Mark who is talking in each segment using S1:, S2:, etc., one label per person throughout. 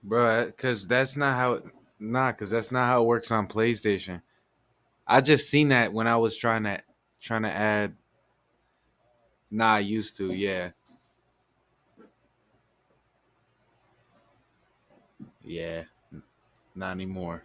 S1: bro. Because that's not how. Nah, because that's not how it works on PlayStation. I just seen that when I was trying to add. Nah, I used to. Yeah, yeah. Not anymore.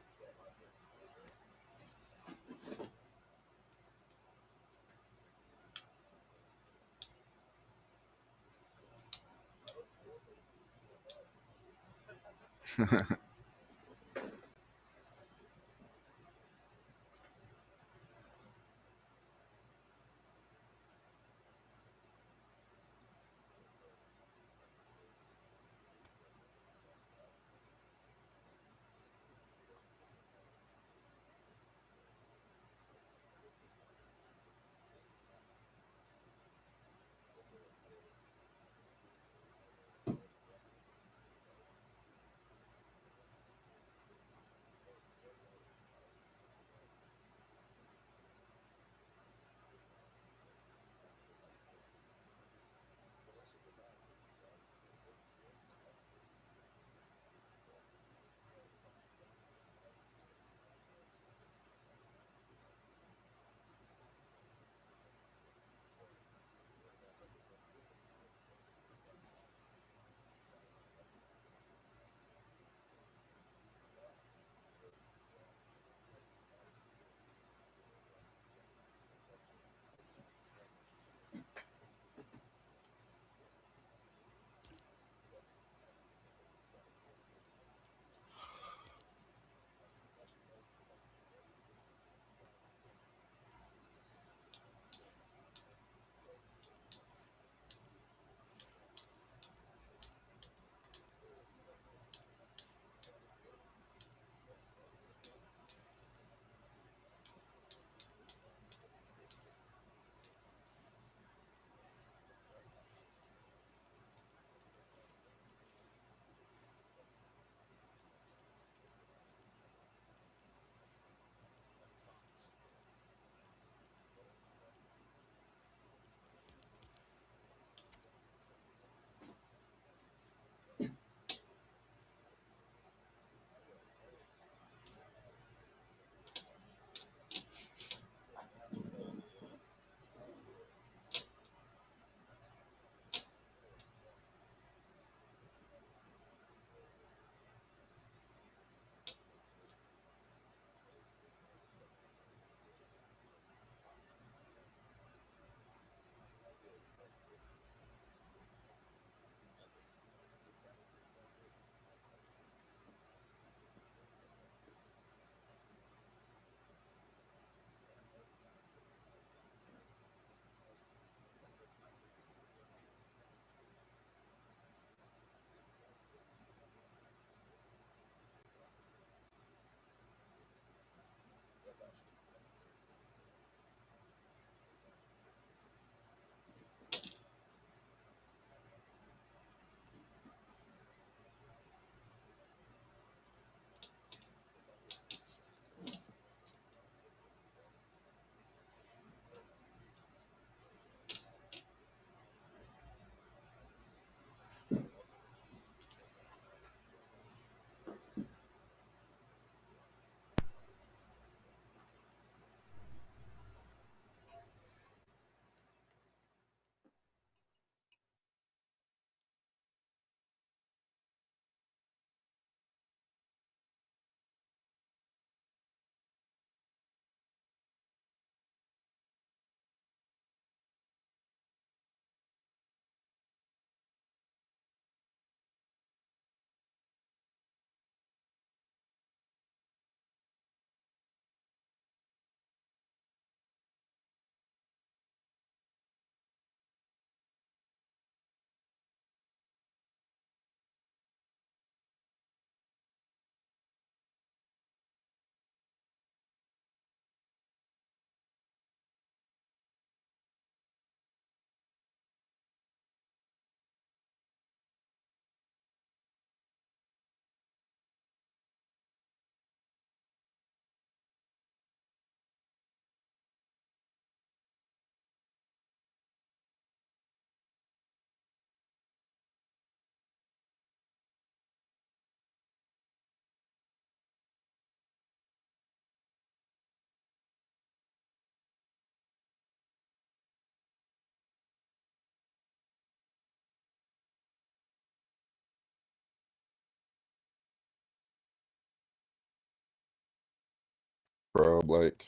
S2: from like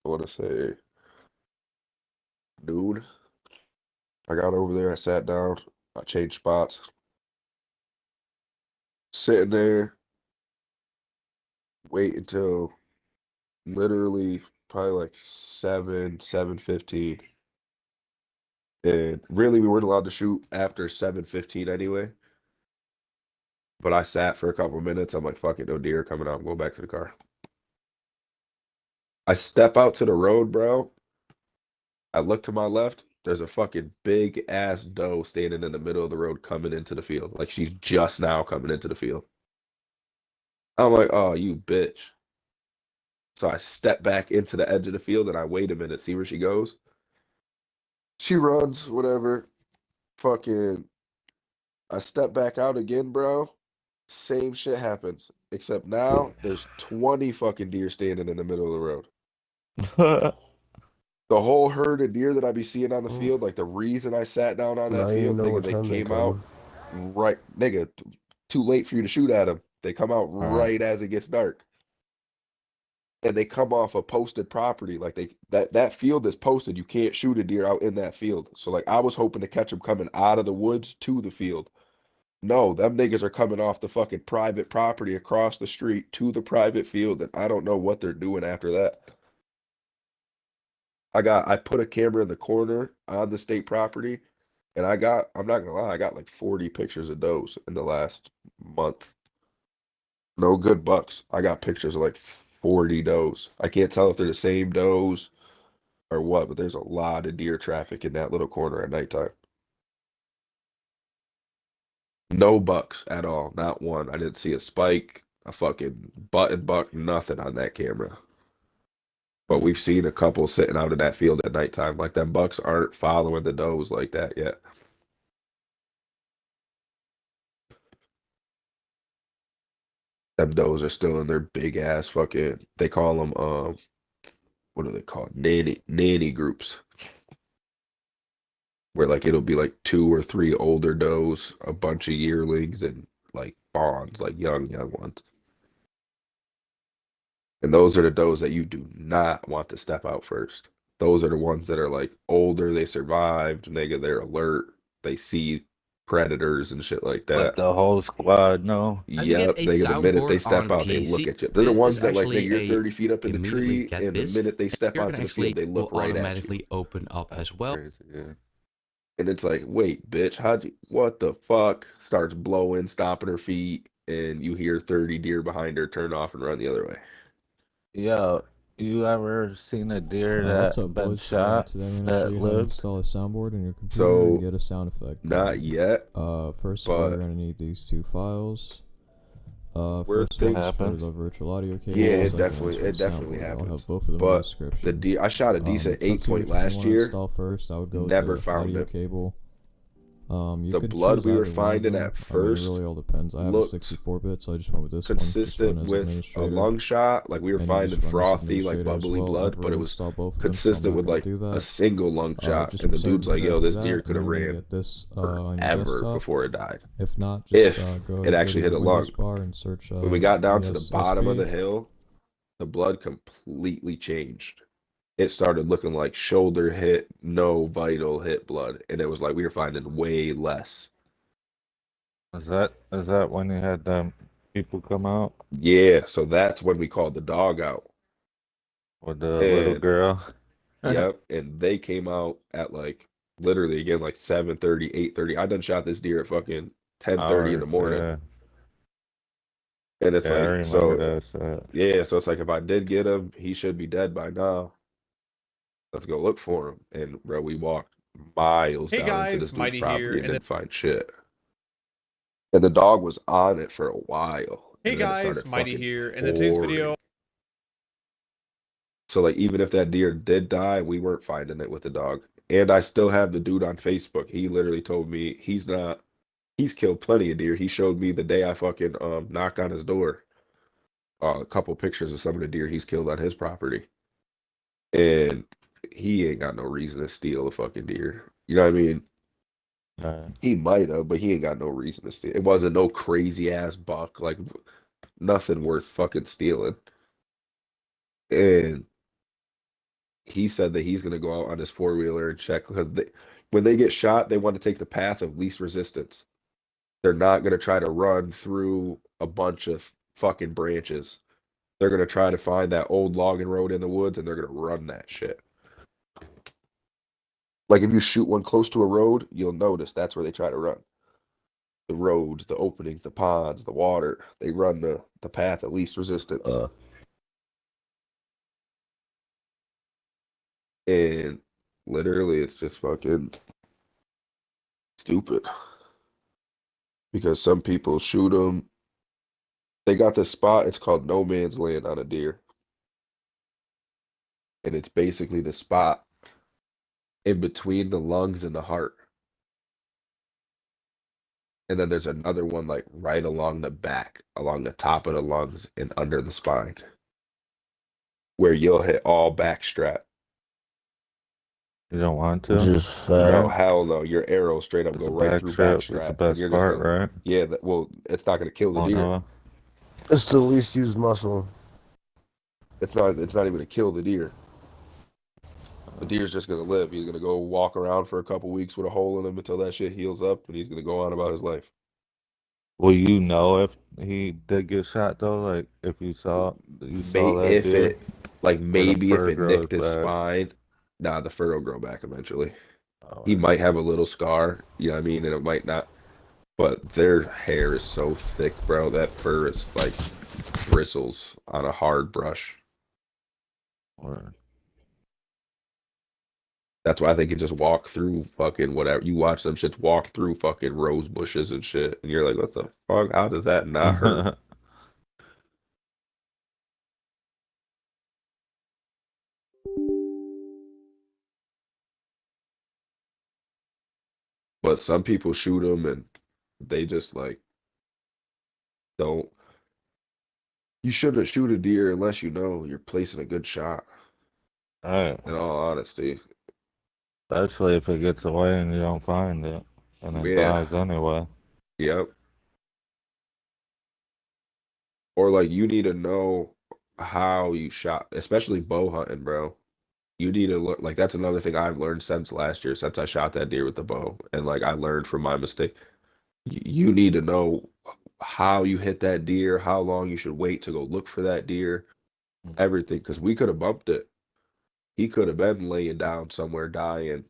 S2: I want to say noon. I got over there, I sat down, I changed spots, sitting there, wait until literally probably like 7:15. And really we weren't allowed to shoot after 7:15 anyway. But I sat for a couple minutes. I'm like, fuck it, no deer coming out. I'm going back to the car. I step out to the road, bro. I look to my left. There's a fucking big ass doe standing in the middle of the road coming into the field. Like she's just now coming into the field. I'm like, oh, you bitch. So I step back into the edge of the field and I wait a minute, see where she goes. She runs, whatever. Fucking, I step back out again, bro. Same shit happens. Except now there's 20 fucking deer standing in the middle of the road. The whole herd of deer that I be seeing on the field, like the reason I sat down on
S3: Now
S2: that
S3: you
S2: field,
S3: know
S2: nigga,
S3: what
S2: they
S3: time they
S2: came out
S3: coming.
S2: right, nigga, too late for you to shoot at them. They come out
S4: Alright.
S2: right as it gets dark. And they come off a posted property. Like that field is posted. You can't shoot a deer out in that field. So like I was hoping to catch them coming out of the woods to the field. No, them niggas are coming off the fucking private property across the street to the private field, and I don't know what they're doing after that. I put a camera in the corner on the state property, and I'm not gonna lie, I got like 40 pictures of does in the last month. No good bucks. I got pictures of like 40 does. I can't tell if they're the same does or what, but there's a lot of deer traffic in that little corner at nighttime. No bucks at all, not one. I didn't see a spike, a fucking button buck, nothing on that camera. But we've seen a couple sitting out in that field at nighttime. Like them bucks aren't following the does like that yet. Them does are still in their big ass fucking. They call them what do they call it? Nanny groups, where like it'll be like two or three older does, a bunch of yearlings, and like fawns, like young ones. And those are the does that you do not want to step out first. Those are the ones that are like older, they survived, nigga, they're alert, they see predators and shit like
S4: Let
S2: that.
S4: the whole squad know.
S5: How to get
S2: Yep,
S5: a
S2: nigga, the minute they
S5: soundboard
S2: step
S5: on
S2: out, they look
S5: PC.
S2: at you. They're the
S5: This
S2: ones
S5: is
S2: that like, nigga,
S5: actually
S2: you're
S5: a
S2: 30 feet up in the
S5: immediately
S2: tree,
S5: get
S2: and the
S5: this.
S2: minute they step
S5: Here can
S2: onto the field,
S5: actually
S2: they
S5: will
S2: look right at you.
S5: automatically open up as well.
S4: Crazy, yeah.
S2: And it's like, wait, bitch, what the fuck? Starts blowing, stomping her feet, and you hear 30 deer behind her turn off and run the other way.
S4: Yo, you ever seen a deer
S6: What's
S4: that
S6: up,
S4: been
S6: boys?
S4: shot
S6: Today I'm going to show
S4: that
S6: you how to
S4: lived?
S6: install a soundboard in your computer and
S2: So,
S6: get a sound effect.
S2: not yet,
S6: First of all, you're
S2: but
S6: going to need these two files.
S2: where
S6: First
S4: It
S6: one
S2: things,
S6: is for
S4: happens.
S6: the virtual audio cable.
S2: yeah,
S6: The
S2: it
S6: second one's
S2: definitely,
S6: for the
S2: it definitely
S6: soundboard. I'll
S2: happens.
S6: have both of them in the
S2: But
S6: description.
S2: I shot a decent
S6: It's up
S2: 8
S6: to you
S2: point
S6: which one you
S2: last
S6: want to
S2: year,
S6: install first. I would go with
S2: never
S6: the
S2: found
S6: audio
S2: him.
S6: cable. You
S2: The
S6: could
S2: blood
S6: choose
S2: we were
S6: either one of
S2: finding
S6: them.
S2: at
S6: I mean, it
S2: first
S6: really all depends. I have a
S2: looked
S6: 64-bit, so I just went with this one. Just
S2: consistent
S6: run as
S2: with a
S6: administrator.
S2: lung shot. Like we were
S6: And you
S2: finding
S6: just run as
S2: frothy, like
S6: administrator as
S2: bubbly
S6: well.
S2: blood,
S6: I've
S2: but it
S6: already
S2: was
S6: installed both of them, so I'm
S2: consistent
S6: not
S2: with
S6: going
S2: like
S6: to do
S2: a
S6: that.
S2: single lung shot.
S6: Just
S2: And the
S6: save
S2: dude's
S6: it
S2: like, yo,
S6: after
S2: this
S6: that,
S2: deer
S6: and
S2: could
S6: then
S2: have
S6: you're going to
S2: ran
S6: get this on your
S2: forever
S6: desktop.
S2: before it died.
S6: If not, just
S2: If
S6: go
S2: it
S6: to
S2: actually hit
S6: your
S2: a lung.
S6: Windows bar and search
S2: When we got down to the bottom of the
S6: DSSP.
S2: hill, the blood completely changed. It started looking like shoulder hit, no vital hit blood. And it was like we were finding way less.
S4: Is that when you had them people come out
S2: Yeah, so that's when we called the dog out.
S4: with the little
S2: And
S4: girl?
S2: yep, and they came out at like literally again like 7:30, 8:30. I done shot this deer at fucking 10:30 in the
S4: Hours,
S2: morning.
S4: yeah.
S2: And it's
S4: Yeah, I
S2: like,
S4: remember
S2: so
S4: that shit.
S2: yeah, so it's like if I did get him, he should be dead by now. Let's go look for him. And bro, we walked miles
S7: Hey
S2: down into this
S7: guys,
S2: dude's
S7: Mighty here,
S2: property and
S7: and
S2: didn't find shit. And the dog was on it for a while.
S7: hey
S2: And then it
S7: guys,
S2: started
S7: Mighty
S2: fucking
S7: here, and in today's video,
S2: pouring. So like even if that deer did die, we weren't finding it with the dog. And I still have the dude on Facebook. He literally told me he's killed plenty of deer. He showed me the day I fucking knocked on his door a couple pictures of some of the deer he's killed on his property. And he ain't got no reason to steal a fucking deer. You know what I mean? He might have, but he ain't got no reason to steal. It wasn't no crazy ass buck, like nothing worth fucking stealing. And he said that he's gonna go out on his 4-wheeler and check because when they get shot, they want to take the path of least resistance. They're not gonna try to run through a bunch of fucking branches. They're gonna try to find that old logging road in the woods and they're gonna run that shit. Like if you shoot one close to a road, you'll notice that's where they try to run. The roads, the openings, the ponds, the water. They run the path of least resistance. And literally, it's just fucking stupid. Because some people shoot them. They got this spot, it's called no man's land on a deer. And it's basically the spot in between the lungs and the heart. And then there's another one like right along the back, along the top of the lungs and under the spine, where you'll hit all backstrap.
S4: You don't want to?
S3: Just
S2: No,
S3: fair.
S2: hell no. Your arrow straight up
S4: It's
S2: go
S4: a
S2: right through
S4: backstrap. It's the
S2: backstrap. And
S4: best
S2: you're just
S4: part,
S2: gonna,
S4: right?
S2: yeah, well, it's not gonna kill the
S4: Oh,
S2: deer.
S4: no.
S3: It's the least used muscle.
S2: It's not even gonna kill the deer. The deer's just gonna live. He's gonna go walk around for a couple weeks with a hole in him until that shit heals up, and he's gonna go on about his life.
S4: Will you know if he did get shot though? Like if you saw that
S2: If
S4: deer,
S2: it, like maybe if
S4: fur
S2: it
S4: grows
S2: nicked his
S4: back.
S2: spine, nah, the fur will grow back eventually.
S4: Oh,
S2: He might have a little scar, you know what I mean, and it might not. But their hair is so thick, bro. That fur is like bristles on a hard brush.
S4: or-
S2: That's why they can just walk through fucking whatever. You watch them shits walk through fucking rose bushes and shit, and you're like, what the fuck? How does that not hurt? But some people shoot them and they just like don't. You shouldn't shoot a deer unless you know you're placing a good shot.
S4: Right.
S2: In all honesty,
S4: Especially if it gets away and you don't find it, and it
S2: yeah,
S4: dies anyway.
S2: yep. Or like you need to know how you shot, especially bow hunting, bro. You need to look like that's another thing I've learned since last year, since I shot that deer with the bow, and like I learned from my mistake. You need to know how you hit that deer, how long you should wait to go look for that deer, everything. Because we could have bumped it. He could have been laying down somewhere dying,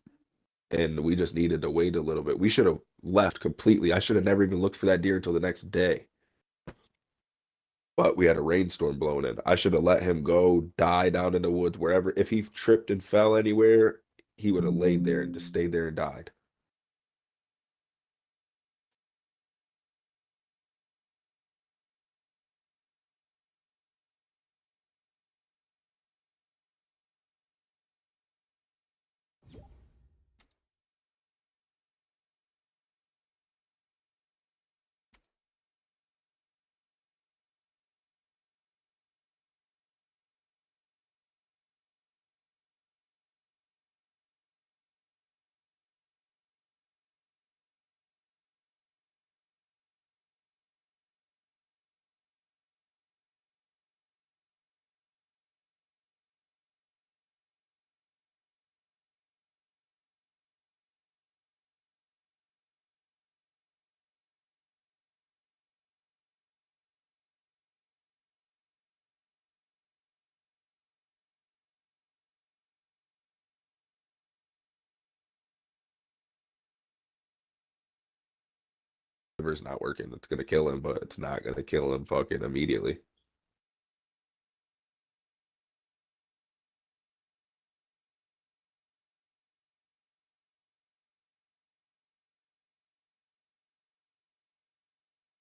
S2: and we just needed to wait a little bit. We should have left completely. I should have never even looked for that deer until the next day. But we had a rainstorm blowing in. I should have let him go die down in the woods wherever. If he tripped and fell anywhere, he would have laid there and just stayed there and died. Liver's not working. It's gonna kill him, but it's not gonna kill him fucking immediately.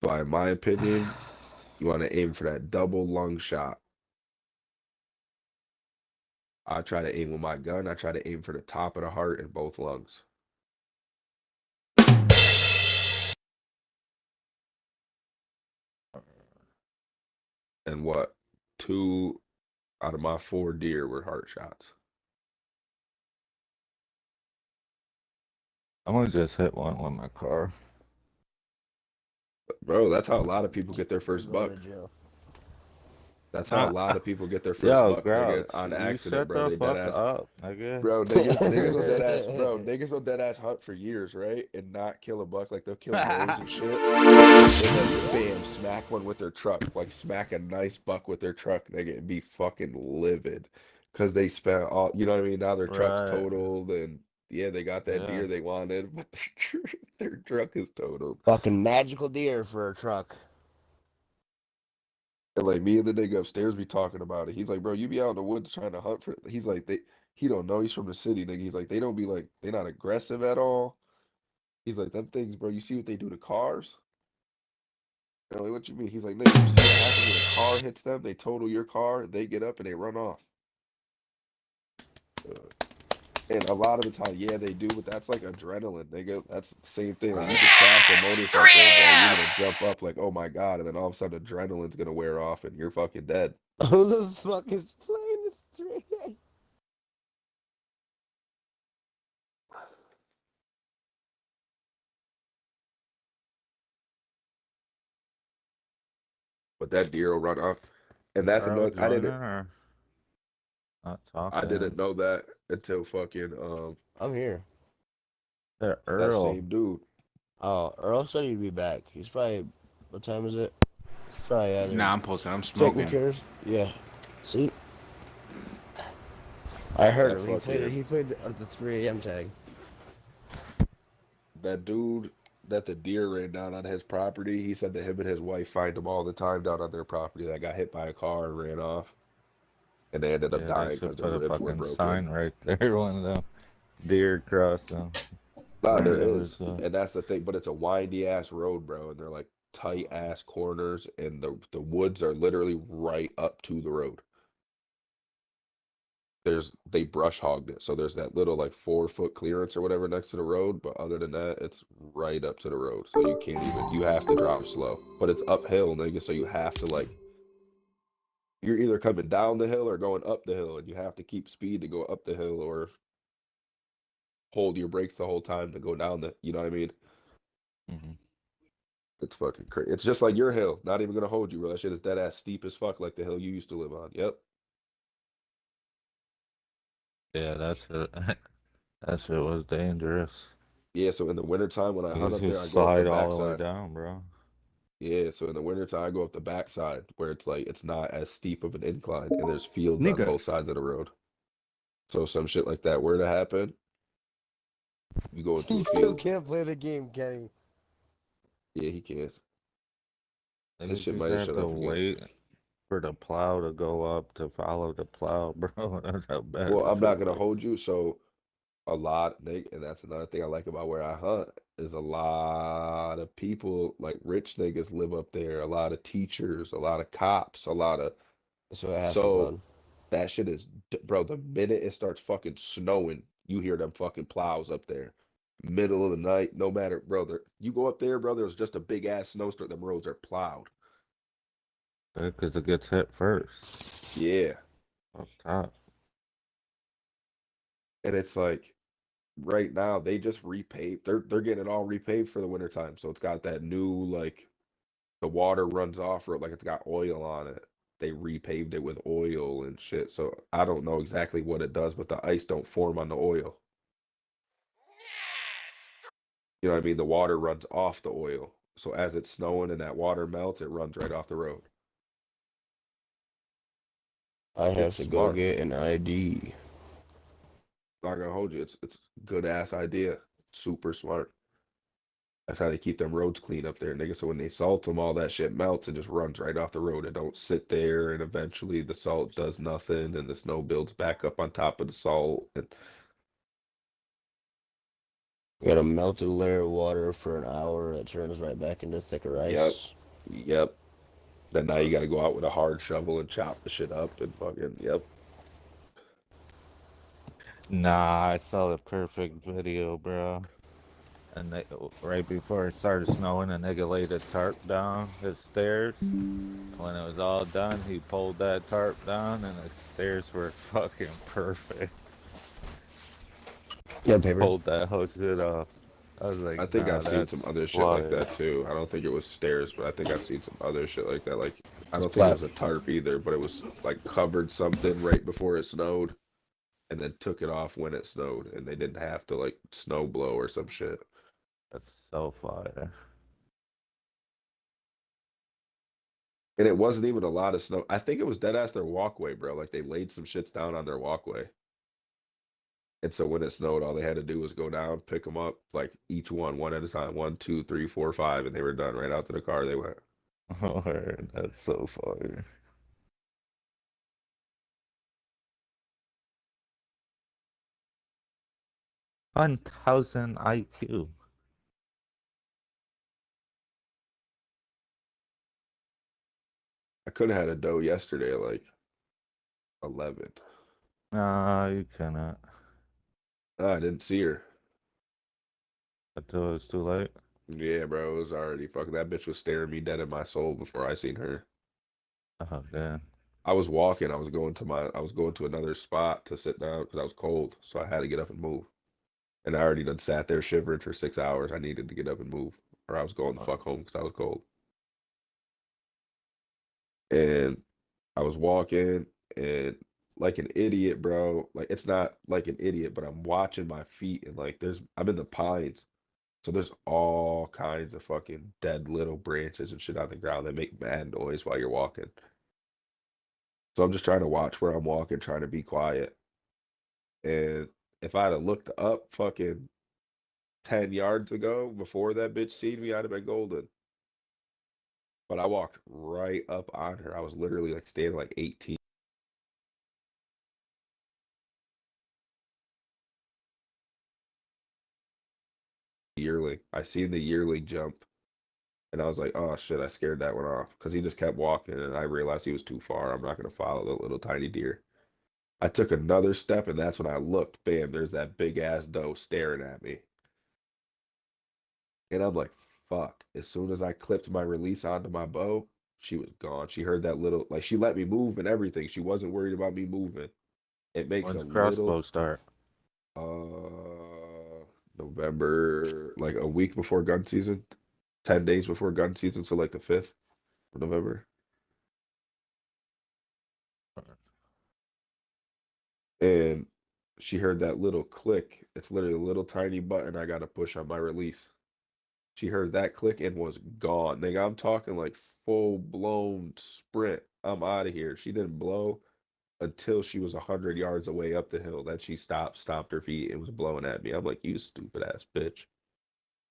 S2: But in my opinion, you want to aim for that double lung shot. I try to aim with my gun. I try to aim for the top of the heart and both lungs. And what? 2 out of my 4 deer were heart shots.
S4: I'm gonna just hit one with my car.
S2: Bro, that's how a lot of people get their first
S3: Going
S2: buck.
S3: to jail.
S2: That's how a lot of people get their first
S4: Yo,
S2: buck, nigga,
S4: Grouch,
S2: on
S4: you
S2: accident,
S4: shut
S2: bro.
S4: the
S2: They dead
S4: fuck
S2: ass.
S4: up, nigga.
S2: Bro, niggas will dead ass, bro. Niggas will dead ass hunt for years, right? And not kill a buck. Like they'll kill does and shit. And then bam, smack one with their truck. Like smack a nice buck with their truck, nigga, and be fucking livid. Cause they spent all, you know what I mean? Now their truck's
S4: Right.
S2: totaled and yeah, they got that
S4: Yeah.
S2: deer they wanted, but their truck is totaled.
S3: Fucking magical deer for a truck.
S2: And like me and the nigga upstairs be talking about it. He's like, bro, you be out in the woods trying to hunt for. He's like, he don't know. He's from the city, nigga. He's like, they don't be like, they not aggressive at all. He's like, them things, bro. You see what they do to cars? And I'm like, what you mean? He's like, nigga, you see what happens when a car hits them? They total your car. They get up and they run off. And a lot of the time, yeah, they do, but that's like adrenaline, nigga. That's the same thing. Like you can crash a motorcycle, bro. You're gonna jump up like, oh my God, and then all of a sudden adrenaline's gonna wear off and you're fucking dead.
S3: Who the fuck is playing this stream?
S2: But that deer will run off. And that's
S4: Earl
S2: another
S4: joining or not
S2: I
S4: talking?
S2: didn't know that until fucking
S3: I'm here.
S4: That
S2: that
S4: Earl.
S2: same dude.
S3: Oh, Earl said he'd be back. He's probably, what time is it? It's probably either
S1: Nah, I'm posting. I'm
S3: taking
S1: smoking.
S3: care of. Yeah. See? I heard
S2: That
S3: him. He played it.
S2: fucking
S3: He played at the 3 a.m. tag.
S2: that dude that the deer ran down on his property, he said that him and his wife find him all the time down on their property that got hit by a car and ran off. And they ended up
S4: Yeah, they
S2: dying because
S4: should
S2: their
S4: put a
S2: ribs were
S4: fucking
S2: broken.
S4: sign right there. One of them deer crossing.
S2: Nah, there
S4: There
S2: is.
S4: was,
S2: And that's the thing, but it's a windy ass road, bro, and they're like tight ass corners and the woods are literally right up to the road. They brush hogged it, so there's that little like 4 foot clearance or whatever next to the road, but other than that, it's right up to the road. So you can't even you have to drive slow. But it's uphill, nigga, so you have to like you're either coming down the hill or going up the hill, and you have to keep speed to go up the hill or hold your brakes the whole time to go down the you know what I mean?
S4: hmm
S2: It's fucking crazy. It's just like your hill. Not even gonna hold you, bro. That shit is dead ass steep as fuck like the hill you used to live on. Yep.
S4: Yeah, that's it. That shit was dangerous.
S2: Yeah, so in the wintertime when I
S4: You
S2: hunt up there, I
S4: just
S2: go up the
S4: slide all the way
S2: backside.
S4: down, bro.
S2: Yeah, so in the wintertime, I go up the backside where it's like it's not as steep of an incline and there's fields on both sides of the road. So some shit like that were to happen, you go into
S3: He
S2: a
S3: still
S2: field.
S3: can't play the game, Kenny.
S2: Yeah, he can.
S4: They
S2: This shit
S4: just
S2: might have
S4: have
S2: shut
S4: to
S2: off again.
S4: wait for the plow to go up to follow the plow, bro. That's how bad
S2: Well,
S4: the
S2: I'm not
S4: shit
S2: gonna
S4: looks.
S2: hold you. So a lot, Nick, and that's another thing I like about where I hunt is a lot of people, like rich niggas live up there, a lot of teachers, a lot of cops, a lot of
S3: So it has to
S2: so
S3: run.
S2: that shit is bro, the minute it starts fucking snowing, you hear them fucking plows up there. Middle of the night, no matter, brother. You go up there, brother, it's just a big ass snowstorm. Them roads are plowed.
S4: Because it gets hit first.
S2: Yeah.
S4: Up top.
S2: And it's like right now they just repaved. They're getting it all repaved for the wintertime. So it's got that new like the water runs off or like it's got oil on it. They repaved it with oil and shit. So I don't know exactly what it does, but the ice don't form on the oil. You know what I mean? The water runs off the oil. So as it's snowing and that water melts, it runs right off the road.
S3: I have
S2: It's
S3: to go
S2: smart.
S3: get an ID.
S2: Not gonna hold you. It's good ass idea. Super smart. That's how they keep them roads clean up there, nigga. So when they salt them, all that shit melts and just runs right off the road. It don't sit there, and eventually the salt does nothing, and the snow builds back up on top of the salt. And
S3: You got a melted layer of water for an hour that turns right back into thicker
S2: yep,
S3: ice.
S2: yep. Then now you got to go out with a hard shovel and chop the shit up and fucking yep.
S4: Nah, I saw the perfect video, bro. And they, right before it started snowing, a nigga laid a tarp down his stairs. When it was all done, he pulled that tarp down, and the stairs were fucking perfect.
S3: Yeah, paper.
S4: Pulled that whole shit off. I was
S2: I
S4: like,
S2: think
S4: nah,
S2: I've seen some
S4: that's
S2: other shit like
S4: fire.
S2: that too. I don't think it was stairs, but I think I've seen some other shit like that. Like, I don't think it
S3: Splat.
S2: was a tarp either, but it was like covered something right before it snowed and then took it off when it snowed and they didn't have to like snow blow or some shit.
S4: That's so fire.
S2: And it wasn't even a lot of snow. I think it was dead ass their walkway, bro. Like they laid some shits down on their walkway. And so when it snowed, all they had to do was go down, pick them up, like each one at a time. 1, 2, 3, 4, 5, and they were done right out to the car. They went.
S4: Word, that's so fire. 1,000 IQ.
S2: I could have had a doe yesterday at like 11.
S4: Nah, you cannot.
S2: I didn't see her.
S4: Until it's too late.
S2: Yeah, bro, it was already fucking. That bitch was staring me dead in my soul before I seen her.
S4: Oh, damn.
S2: I was walking. I was going to another spot to sit down because I was cold, so I had to get up and move. And I already done sat there shivering for 6 hours. I needed to get up and move, or I was going the fuck home because I was cold. And I was walking, and like an idiot, bro. Like it's not like an idiot, but I'm watching my feet, and like I'm in the pines. So there's all kinds of fucking dead little branches and shit on the ground that make mad noise while you're walking. So I'm just trying to watch where I'm walking, trying to be quiet. And if I'd have looked up fucking 10 yards ago before that bitch seen me, I'd have been golden. But I walked right up on her. I was literally like standing like 18 yearling. I seen the yearling jump. And I was like, oh shit, I scared that one off. Because he just kept walking and I realized he was too far. I'm not going to follow the little tiny deer. I took another step and that's when I looked. Bam, there's that big ass doe staring at me. And I'm like, fuck. As soon as I clipped my release onto my bow, she was gone. She heard that little, like, she let me move and everything. She wasn't worried about me moving. It makes a
S4: When's
S2: little,
S4: crossbow start?
S2: November, like a week before gun season, 10 days before gun season. So, like the 5th of November. And she heard that little click. It's literally a little tiny button I got to push on my release. She heard that click and was gone. Nigga, I'm talking like full blown sprint. I'm out of here. She didn't blow until she was 100 yards away up the hill. Then she stomped her feet, and was blowing at me. I'm like, you stupid ass bitch.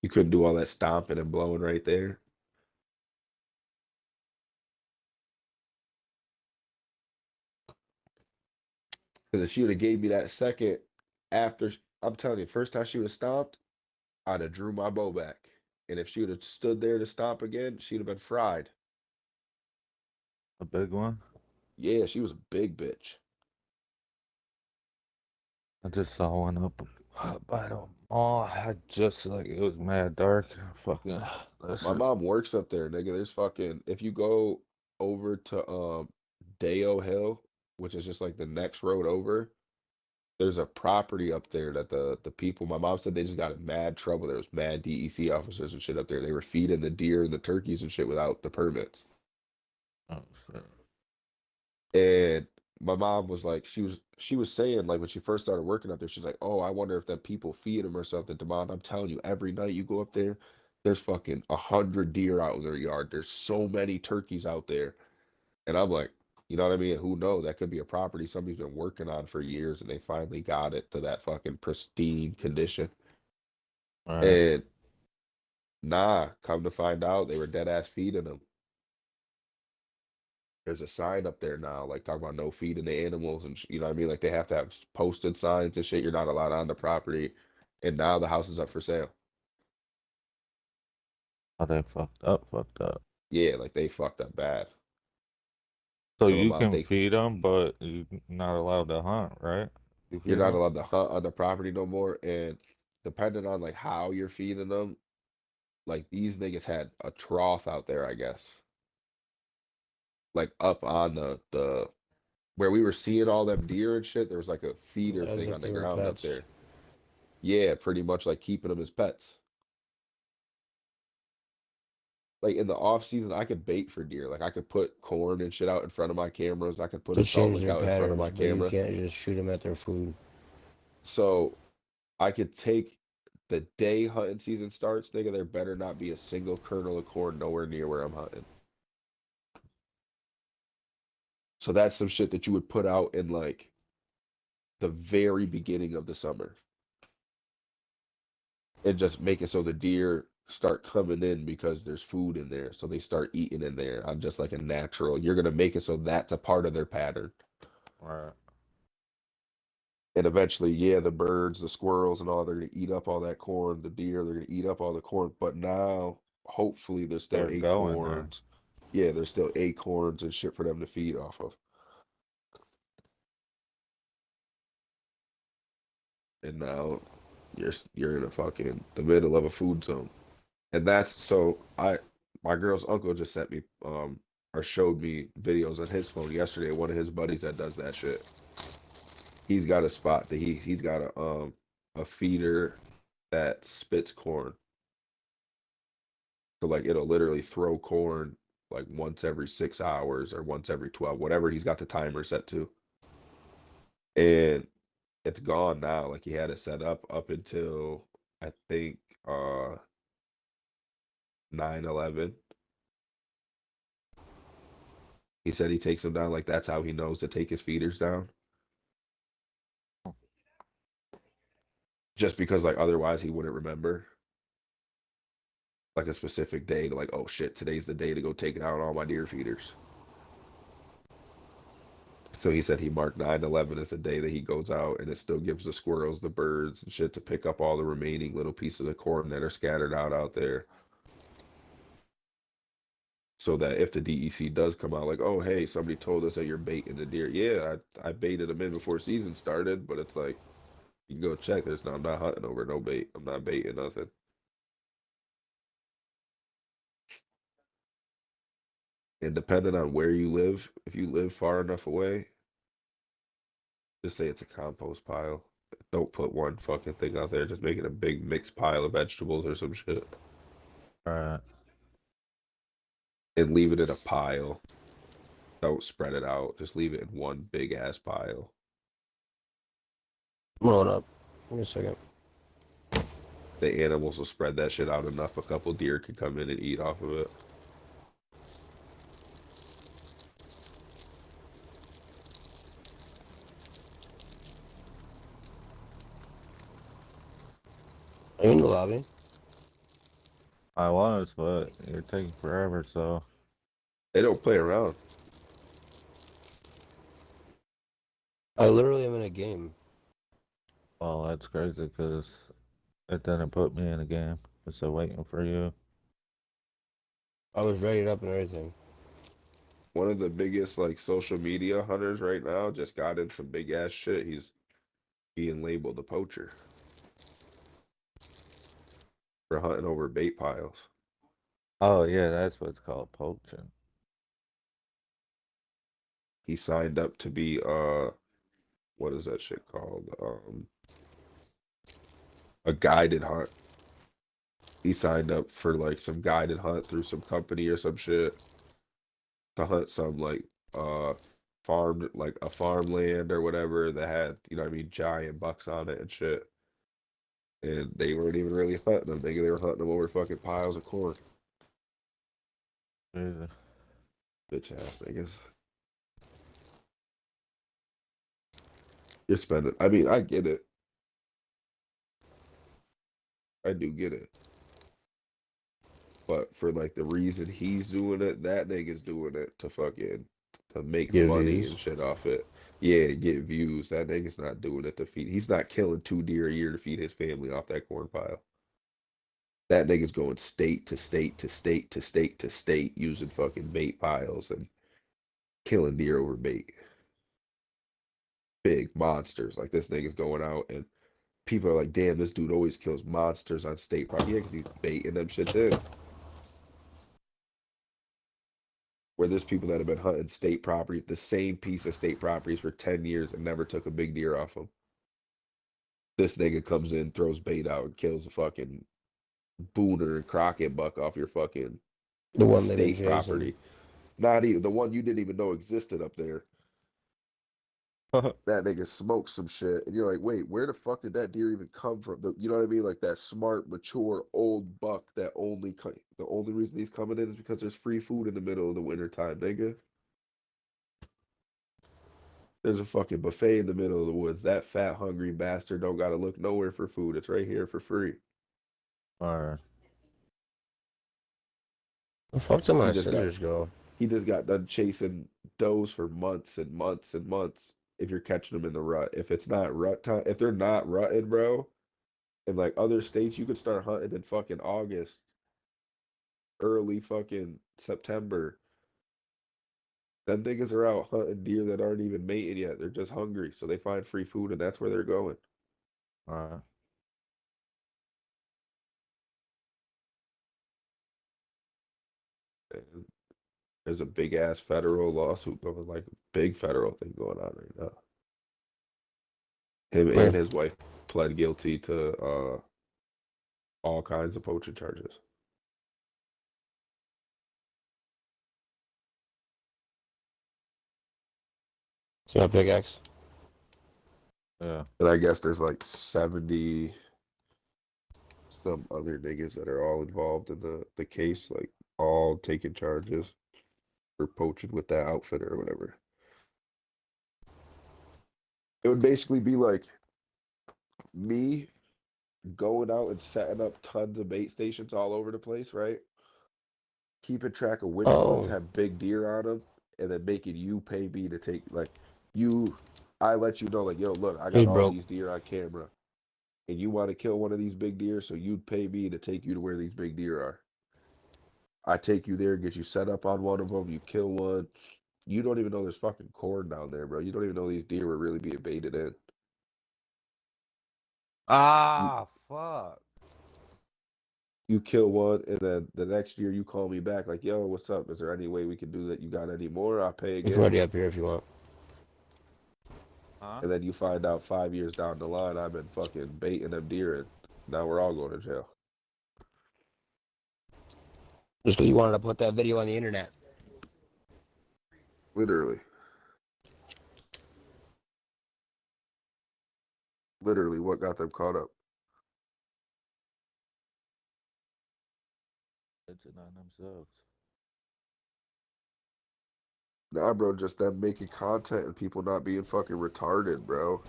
S2: You couldn't do all that stomping and blowing right there. Because if she would have gave me that second after, I'm telling you, first time she would have stomped, I'd have drew my bow back. And if she would have stood there to stomp again, she'd have been fried.
S4: A big one?
S2: Yeah, she was a big bitch.
S4: I just saw one up by the mall. I just like it was mad dark. Fucking
S2: My
S4: listen.
S2: mom works up there, nigga. There's fucking if you go over to Deo Hill, which is just like the next road over, there's a property up there that the people my mom said they just got in mad trouble. There was mad DEC officers and shit up there. They were feeding the deer and the turkeys and shit without the permits.
S4: Oh shit.
S2: And my mom was like, she was saying like when she first started working up there, she's like, oh, I wonder if that people feed them or something. Demond, I'm telling you, every night you go up there, there's fucking 100 deer out in their yard. There's so many turkeys out there. And I'm like, you know what I mean? Who knows? That could be a property somebody's been working on for years and they finally got it to that fucking pristine condition.
S4: All right.
S2: And nah, come to find out, they were dead ass feeding them. There's a sign up there now, like talking about no feeding the animals and you know what I mean? Like they have to have posted signs and shit. You're not allowed on the property. And now the house is up for sale.
S4: Oh, they fucked up, fucked up.
S2: Yeah, like they fucked up bad.
S4: So
S2: So
S4: you
S2: about
S4: can
S2: they,
S4: feed them, but you're not allowed to hunt, right? You
S2: you're
S4: feed
S2: not
S4: them?
S2: allowed to hunt on the property no more. And depending on like how you're feeding them, like these niggas had a trough out there, I guess. Like up on the where we were seeing all them deer and shit, there was like a feeder
S3: As
S2: thing
S3: if
S2: on
S3: they
S2: the
S3: were
S2: ground up
S3: pets.
S2: there. Yeah, pretty much like keeping them as pets. like in the off season, I could bait for deer. Like I could put corn and shit out in front of my cameras. I could put
S3: To
S2: a salt
S3: change
S2: lick
S3: their
S2: out in front of
S3: patterns,
S2: my
S3: but you
S2: camera.
S3: can't just shoot them at their food.
S2: So I could take the day hunting season starts, nigga, there better not be a single kernel of corn nowhere near where I'm hunting. So that's some shit that you would put out in like the very beginning of the summer. And just make it so the deer start coming in because there's food in there. So they start eating in there on just like a natural. You're gonna make it so that's a part of their pattern.
S4: Right.
S2: And eventually, yeah, the birds, the squirrels, and all, they're going to eat up all that corn. The deer, they're going to eat up all the corn. But now, hopefully, there's still
S4: They're going now.
S2: acorns. Yeah, there's still acorns and shit for them to feed off of. And now, you're in the middle of a food zone. And that's so my girl's uncle just sent me or showed me videos on his phone yesterday. One of his buddies that does that shit. He's got a spot that he's got a feeder that spits corn. So like it'll literally throw corn like once every 6 hours or once every 12, whatever he's got the timer set to. And it's gone now. Like he had it set up until I think 9/11. He said he takes them down, like that's how he knows to take his feeders down. Just because like otherwise he wouldn't remember like a specific day to like, oh shit, today's the day to go take out all my deer feeders. So he said he marked 9/11 as the day that he goes out, and it still gives the squirrels, the birds, and shit to pick up all the remaining little pieces of corn that are scattered out there. So that if the DEC does come out, like, oh hey, somebody told us that you're baiting the deer. Yeah, I baited them in before season started, but it's like you can go check. I'm not hunting over no bait. I'm not baiting nothing. And depending on where you live, if you live far enough away, just say it's a compost pile. Don't put one fucking thing out there. Just make it a big mixed pile of vegetables or some shit.
S4: Right.
S2: And leave it in a pile. Don't spread it out. Just leave it in one big ass pile.
S3: I'm rolling up. Give me a second.
S2: The animals will spread that shit out enough. A couple deer can come in and eat off of it.
S3: Are you in the lobby?
S4: I was, but you're taking forever, so.
S2: They don't play around.
S3: I literally am in a game.
S4: Well, that's crazy because it didn't put me in a game. It's still waiting for you.
S3: I was readied up and everything.
S2: One of the biggest like social media hunters right now just got in some big ass shit. He's being labeled a poacher for hunting over bait piles.
S4: Oh, yeah, that's what it's called, poaching.
S2: He signed up to be what is that shit called? A guided hunt. He signed up for like some guided hunt through some company or some shit to hunt some like farmed like a farmland or whatever that had, you know what I mean, giant bucks on it and shit. And they weren't even really hunting them. They were hunting them over fucking piles of corn.
S4: Crazy.
S2: Bitch ass niggas. You're spending. I mean, I get it. I do get it. But for like the reason he's doing it, that nigga's doing it to fucking to make
S3: Get
S2: money
S3: views.
S2: and shit off it. Yeah, get views. That nigga's not doing it to feed. He's not killing 2 deer a year to feed his family off that corn pile. That nigga's going state to state to state to state to state using fucking bait piles and killing deer over bait. Big monsters. Like this nigga's going out and people are like, damn, this dude always kills monsters on state property. Yeah, because he's baiting them shits in. Where there's people that have been hunting state properties, the same piece of state properties for 10 years and never took a big deer off them. This nigga comes in, throws bait out, and kills a fucking booner and crockett buck off your fucking
S3: The one they've been
S2: state
S3: chasing.
S2: property. Not even the one you didn't even know existed up there. That nigga smoked some shit, and you're like, wait, where the fuck did that deer even come from? You know what I mean? Like that smart, mature, old buck that the only reason he's coming in is because there's free food in the middle of the winter time, nigga. There's a fucking buffet in the middle of the woods. That fat, hungry bastard don't gotta look nowhere for food. It's right here for free.
S4: Or
S3: The fuck did my
S2: He just got
S3: scissors go?
S2: he just got done chasing does for months and months and months. If you're catching them in the rut, if it's not rut time, if they're not rutting, bro, in like other states, you could start hunting in fucking August, early fucking September. Them niggas are out hunting deer that aren't even mating yet. They're just hungry, so they find free food, and that's where they're going. And there's a big ass federal lawsuit going, like a big federal thing going on right now. Him
S3: Where?
S2: and his wife pled guilty to all kinds of poaching charges.
S3: See my pickaxe?
S4: yeah.
S2: And I guess there's like 70 some other niggas that are all involved in the case, like all taking charges for poaching with that outfit or whatever. It would basically be like me going out and setting up tons of bait stations all over the place, right? Keeping track of which ones
S3: Oh,
S2: have big deer on them, and then making you pay me to take, like, I let you know, like, yo, look, I got
S3: he's
S2: all
S3: broke.
S2: these deer on camera, and you want to kill one of these big deer, so you'd pay me to take you to where these big deer are. I take you there, get you set up on one of them, you kill one. You don't even know there's fucking corn down there, bro. You don't even know these deer were really being baited in. You
S4: Ah, fuck.
S2: you kill one, and then the next year you call me back like, yo, what's up? Is there any way we can do that? You got any more? I'll pay
S3: It's
S2: again.
S3: already up here if you want.
S4: Huh?
S2: And then you find out 5 years down the line, I've been fucking baiting them deer, and now we're all going to jail.
S3: Just because you wanted to put that video on the internet.
S2: Literally. Literally, what got them caught up?
S4: Bitching on themselves.
S2: Nah, bro, just them making content and people not being fucking retarded, bro.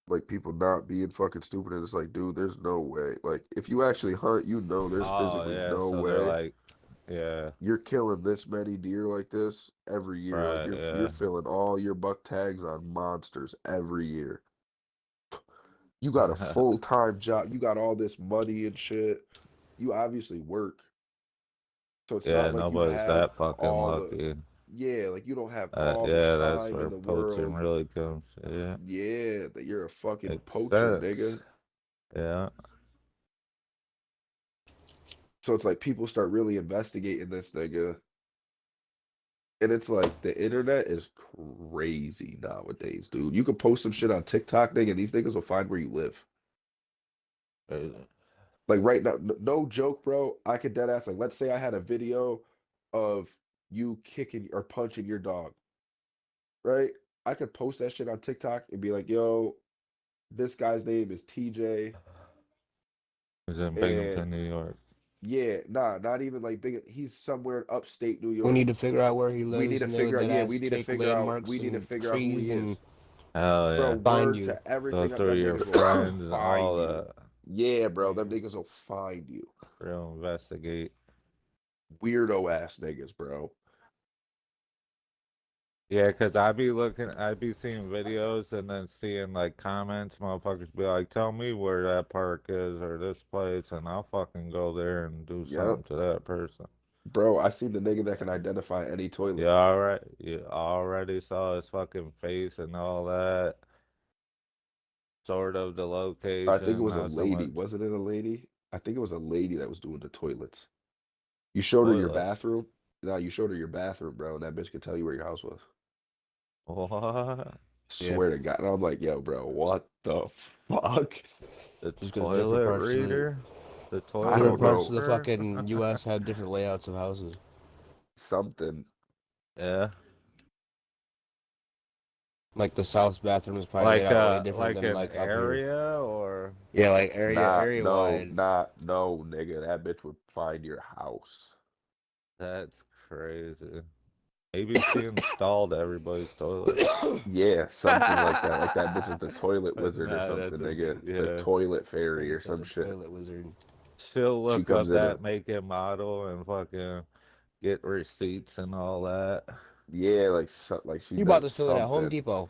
S2: Like, people not being fucking stupid, and it's like, dude, there's no way. Like, if you actually hunt, you know there's
S4: Oh,
S2: physically
S4: yeah,
S2: no
S4: so they're
S2: way
S4: like, yeah,
S2: you're killing this many deer like this every year. Like,
S4: right,
S2: you're
S4: yeah.
S2: filling all your buck tags on monsters every year. You got a full-time job. You got all this money and shit. You obviously work. So it's
S4: Yeah,
S2: not like you
S4: nobody's
S2: have
S4: that fucking
S2: all the,
S4: lucky.
S2: yeah, like you don't have all the
S4: Yeah, that's
S2: time in
S4: where
S2: the
S4: poaching
S2: world.
S4: really comes. Yeah,
S2: Yeah, that you're a fucking
S4: makes
S2: poacher,
S4: sense.
S2: nigga.
S4: Yeah.
S2: So it's like people start really investigating this nigga. And it's like the internet is crazy nowadays, dude. You can post some shit on TikTok, nigga, and these niggas will find where you live. Like right now, no joke, bro. I could dead ass, like, let's say I had a video of you kicking or punching your dog, right? I could post that shit on TikTok and be like, yo, this guy's name is TJ.
S4: It's in
S2: And
S4: Binghamton, New York.
S2: yeah, nah, not even like big. He's somewhere in upstate New
S3: We
S2: York.
S3: need to figure out where he
S2: We need
S3: lives,
S2: to
S3: and they would
S2: figure out,
S3: dead
S2: yeah, we
S3: ass
S2: need to
S3: take
S2: figure out,
S3: landmarks and
S2: who
S3: trees
S2: he
S3: and
S2: is.
S4: Hell
S2: Bro,
S4: yeah.
S3: find
S2: word
S3: you.
S2: to
S4: Go
S2: everything.
S4: through
S2: Them
S4: your
S2: niggas will
S4: friends and
S2: find
S4: all
S2: you.
S4: that.
S2: Yeah, bro, them niggas will find you.
S4: Real investigate.
S2: Weirdo ass niggas, bro.
S4: Yeah, 'cause I'd be seeing videos and then seeing like comments, motherfuckers be like, tell me where that park is or this place, and I'll fucking go there and do
S2: Yep.
S4: something to that person.
S2: Bro, I seen the nigga that can identify any toilet.
S4: You already saw his fucking face and all that. Sort of the
S2: I think it
S4: location,
S2: was a
S4: not so
S2: lady.
S4: much
S2: Wasn't it a lady? I think it was a lady that was doing the toilets. You showed her your
S4: toilets.
S2: bathroom? No, you showed her your bathroom, bro, and that bitch could tell you where your house was.
S4: What?
S3: Yeah,
S2: Swear to God. And I'm like, yo, bro, what the fuck?
S4: The
S3: just because different
S4: toilet
S3: parts of the
S4: reader? The
S2: I
S4: toilet
S3: Different
S2: don't
S3: parts
S2: know.
S3: of the
S4: paper?
S3: fucking U.S. have different layouts of houses.
S2: Something.
S4: Yeah.
S3: Like the South's bathroom is probably laid out way different
S4: Like
S3: than
S4: an
S3: like up here.
S4: area or
S3: Yeah, like
S2: Nah,
S3: area
S2: no,
S3: wise.
S2: no, nigga. That bitch would find your house.
S4: that's crazy. Maybe she installed everybody's toilet.
S2: Yeah, something like that. Like that bitch is the toilet wizard or
S4: Nah,
S2: something, nigga. The
S4: yeah.
S2: toilet fairy
S3: Nigga
S2: or
S3: said
S2: some
S3: the
S2: shit.
S3: toilet wizard.
S4: She'll
S2: She
S4: look
S2: comes
S4: up
S2: in a
S4: that make and model and fucking get receipts and all that.
S2: yeah, like she
S3: You bought
S2: does
S3: this toilet at Home
S2: something.
S3: Depot.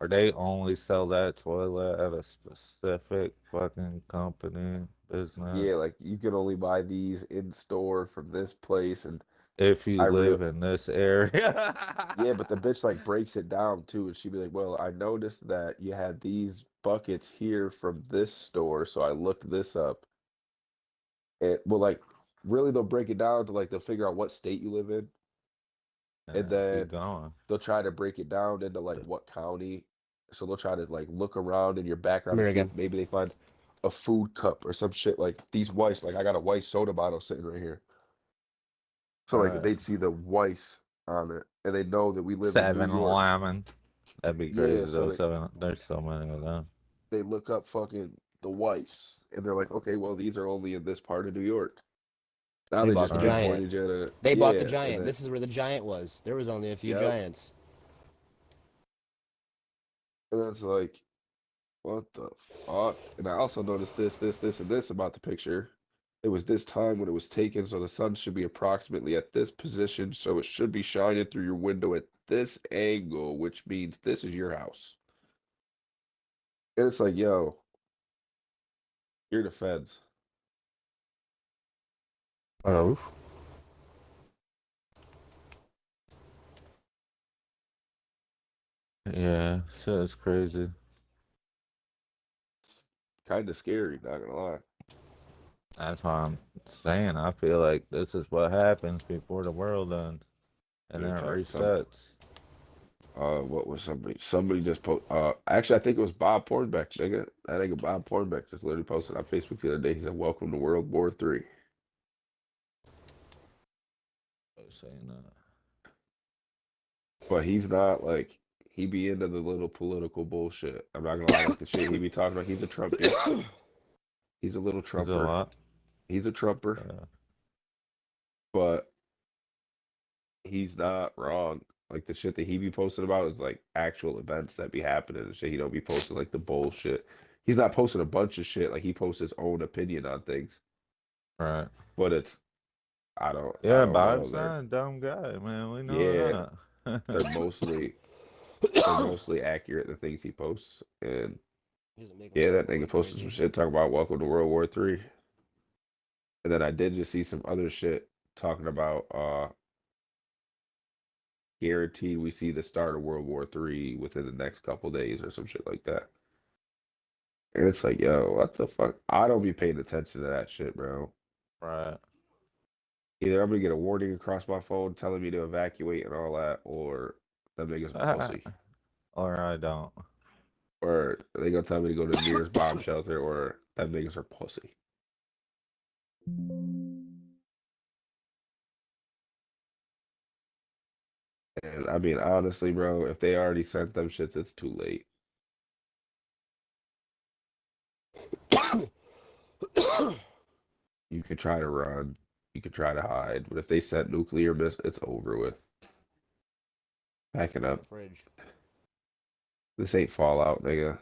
S4: Or they only sell that toilet at a specific fucking company business.
S2: Yeah, like you can only buy these in store from this place, and
S4: If you
S2: I real
S4: live in this area.
S2: yeah, but the bitch like breaks it down too, and she'd be like, "Well, I noticed that you had these buckets here from this store, so I looked this up." And well, like really, they'll break it down to like they'll figure out what state you live in, and
S4: Yeah, keep
S2: then
S4: going.
S2: they'll try to break it down into like what county. So they'll try to like look around in your background
S3: Come
S2: and
S3: here
S2: see
S3: again.
S2: if maybe they find a food cup or some shit like these Weiss. Like I got a Weiss soda bottle sitting right here. So like
S4: Alright.
S2: they'd see the Weiss on it, and they know that we live in New
S4: 7
S2: York.
S4: Lemon. That'd be
S2: Yeah,
S4: crazy
S2: so
S4: though. There's so many of them.
S2: they look up fucking the Weiss, and they're like, okay, well these are only in this part of New York. Now
S3: They
S2: they
S3: bought
S2: just
S3: the
S4: Alright.
S3: giant.
S2: pinpointed you to
S3: They bought the
S2: yeah, and
S3: giant.
S2: then
S3: This is where the giant was. There was only a few
S2: yep,
S3: giants.
S2: and then it's like, what the fuck? And I also noticed this, and this about the picture. It was this time when it was taken, so the sun should be approximately at this position, so it should be shining through your window at this angle, which means this is your house. And it's like, yo, you're the feds.
S3: On a roof.
S4: Yeah, shit is crazy.
S2: Kind of scary, not gonna lie.
S4: That's why I'm saying I feel like this is what happens before the world ends. And
S2: Dude,
S4: then it
S2: check
S4: resets.
S2: what was somebody just actually I think it was Bob Pornbeck, nigga. That nigga Bob Pornbeck just literally posted on Facebook the other day. He said, "Welcome to World War III."
S4: I was saying that.
S2: But he's not like he be into the little political bullshit. I'm not gonna lie, like the shit he be talking about. He's a Trumpian. He's a little
S4: He's a
S2: Trumper.
S4: lot.
S2: He's a Trumper, but he's not wrong. Like the shit that he be posting about is like actual events that be happening and shit. He don't be posting like the bullshit. He's not posting a bunch of shit. Like he posts his own opinion on things.
S4: Right.
S2: But it's I
S4: Yeah,
S2: don't know.
S4: Bob's not a dumb guy, man. We
S2: Yeah,
S4: know that.
S2: they're mostly accurate the things he posts. And
S3: He doesn't make
S2: yeah,
S3: himself
S2: that
S3: look
S2: nigga
S3: like
S2: posted some
S3: crazy.
S2: shit talking about welcome to World War III. And then I did just see some other shit talking about guaranteed we see the start of World War III within the next couple days or some shit like that. And it's like, yo, what the fuck? I don't be paying attention to that shit, bro.
S4: Right.
S2: Either I'm gonna get a warning across my phone telling me to evacuate and all that, or them niggas are pussy.
S4: Or I don't.
S2: Or they gonna tell me to go to the nearest bomb shelter, or them niggas are pussy. And I mean, honestly, bro, if they already sent them shits, it's too late. You could try to run, you could try to hide, but if they sent nuclear missiles, it's over with. Packing up.
S3: Fridge.
S2: This ain't Fallout, nigga.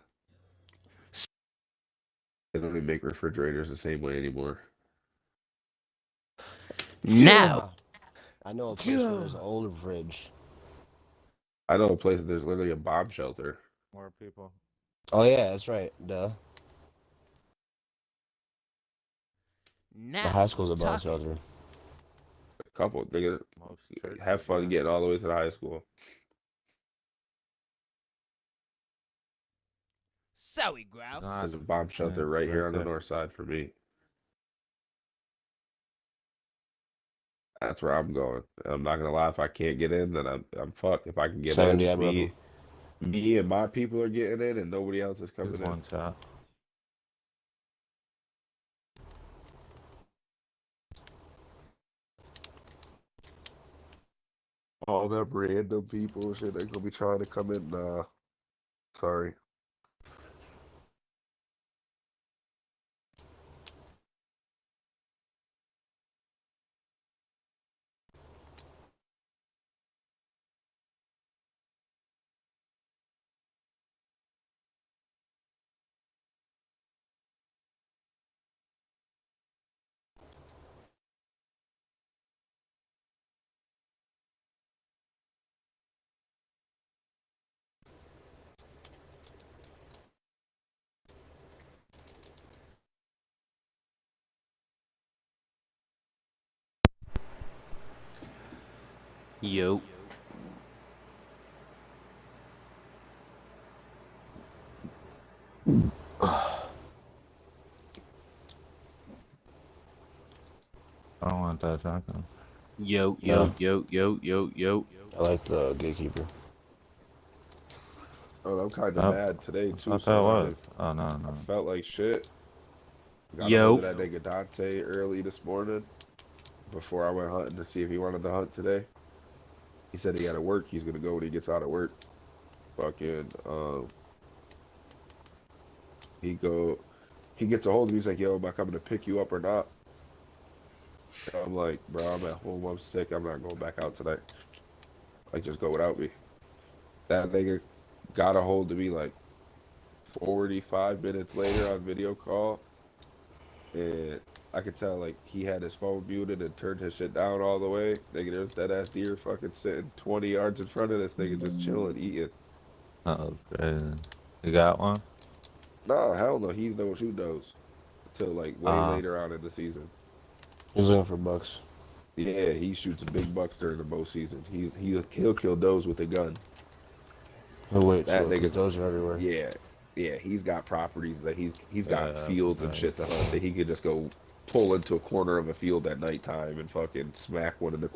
S2: They don't even make refrigerators the same way anymore.
S1: Now,
S3: I know a place where there's an older fridge.
S2: I know a place that there's literally a bomb shelter.
S4: More people.
S3: Oh yeah, that's right. Duh.
S1: now
S3: The high school's a
S1: we're
S3: bomb
S1: talking.
S3: shelter.
S2: A couple, nigga.
S4: Most churches,
S2: Have fun
S4: yeah.
S2: getting all the way to the high school.
S1: Sorry, Grouse.
S2: There's a bomb shelter right here on the north side for me. That's where I'm going. I'm not gonna lie. If I can't get in, then I'm fucked. If I can get
S3: 70, I
S2: in,
S3: broke him.
S2: Me and my people are getting in, and nobody else is coming
S4: Just
S2: in.
S4: one shot.
S2: All them random people and shit, they gonna be trying to come in. Nah, sorry.
S1: Yo.
S4: I don't want that shotgun.
S1: Yo,
S3: No,
S1: yo, yo, yo, yo, yo.
S3: I like the gatekeeper.
S2: Oh, I'm kind of
S4: Up.
S2: mad today
S4: I
S2: too,
S4: thought that
S2: son.
S4: was. Oh no,
S2: I
S4: no.
S2: felt like shit. Got a hold of
S1: Yo.
S2: that nigga Dante early this morning before I went hunting to see if he wanted to hunt today. He said he had to work. He's gonna go when he gets out of work. Fucking, he go, he gets a hold of me. He's like, "Yo, am I coming to pick you up or not?" And I'm like, "Bro, I'm at home. I'm sick. I'm not going back out tonight. Like, just go without me." That nigga got a hold of me like 45 minutes later on video call, and I could tell like he had his phone muted and turned his shit down all the way. Nigga, there's that ass deer fucking sitting 20 yards in front of this nigga just chilling, eating.
S4: Oh, crazy. You got one?
S2: Nah, hell no. He knows who knows until like way
S4: Uh,
S2: later on in the season.
S3: He's looking for bucks.
S2: Yeah, he shoots big bucks during the bow season. He'll kill those with a gun.
S3: He'll wait
S2: That
S3: till because
S2: nigga,
S3: those are everywhere.
S2: yeah, yeah. He's got properties that he's got
S4: yeah,
S2: fields and shit to hunt
S4: nice.
S2: that he could just go pull into a corner of a field at nighttime and fucking smack one in the